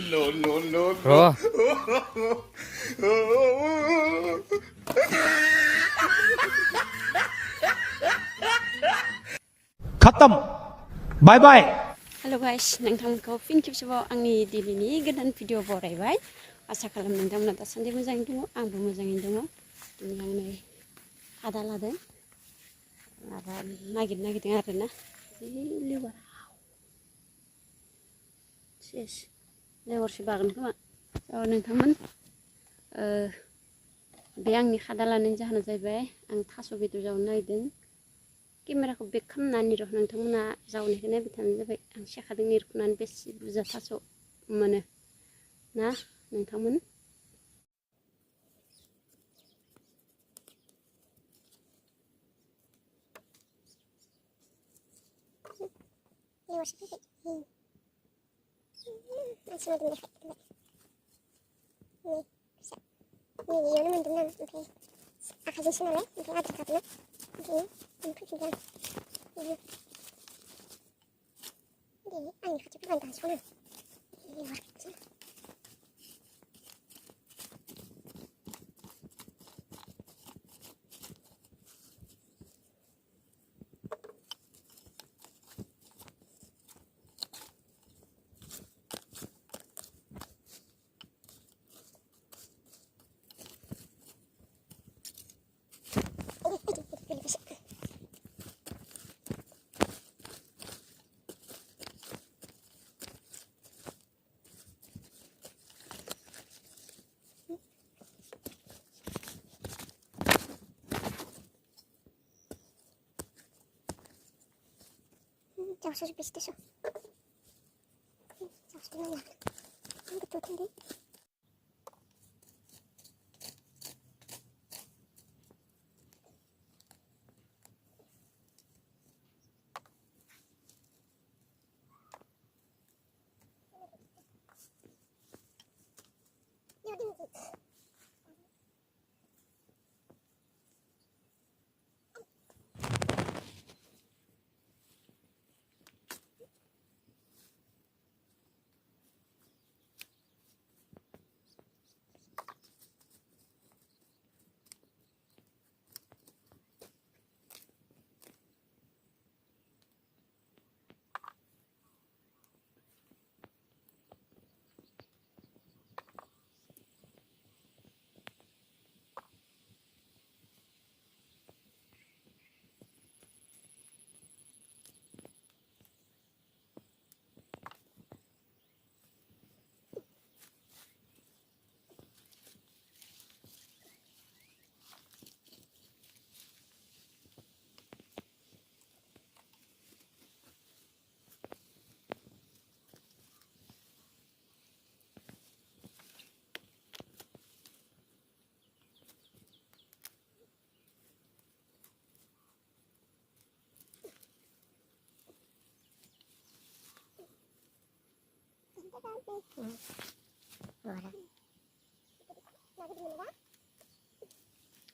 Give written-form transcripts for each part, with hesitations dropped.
No, no, no, Bro, no. खत्म bye bye हेल' guys नोंथांमोनखौ फिन खेबसेबाव आंनि दिनैनि गोदान भिडिअ बरायबाय आसा खालाम नोंथांमोना दासान्दि मोजाङैनो दङ आंबो मोजाङैनो दङ दिनै आं नै आदा लादों माबा नागिरदों आरोना लेवार सेस लेवारसो बागोन खोमा नोंथांमोन बे आंनि खादा लानायनि जाहोना जाहैबाय आं थास' बेदर जावनो नागिरदों केमेराखौ बेक खालामनानै र' नोंथांमोना जावनायखौ नायबाय थानो जाबाय आं सेखादों एरखुनानै बेसे बुरजा थास' मोनो ना नोंथांमोन 이거는 만들면 이렇게 아까지 신나네 이렇게 아들 가구나 이렇게 풀기가 이게 아니 가지고 간다 손을 이게 뭐겠지 잡수주 비슷해서 잡수주 너무 이거 좋을 텐데 Ora.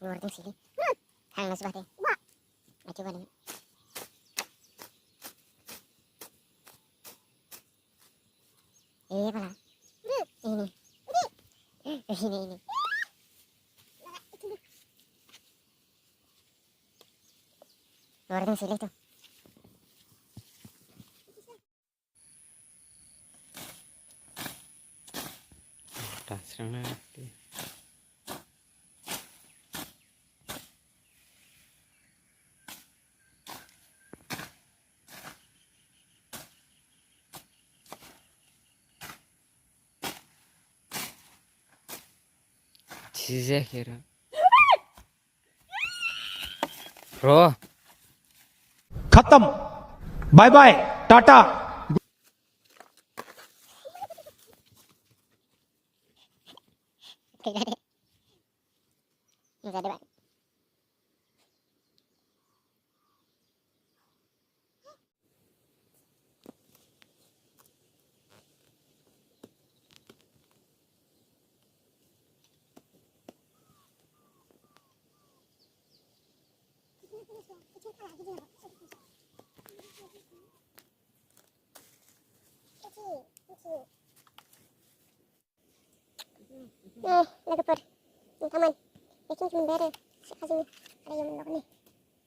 Ora tem sini. Hang na sebelah. Coba nih. Mana? Ini. Ini. Ora tem sini tuh. tak serang nanti. Cize kira. Bro, खत्म bye bye tata Tidak ada. Enggak ada, Pak. लोगोफोर नोंथांमोन बेखिनिखौ मोनबाय आरो सिखाजोंनो आरो इयाव मोनबावगोन नै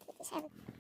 बिदि सायाबो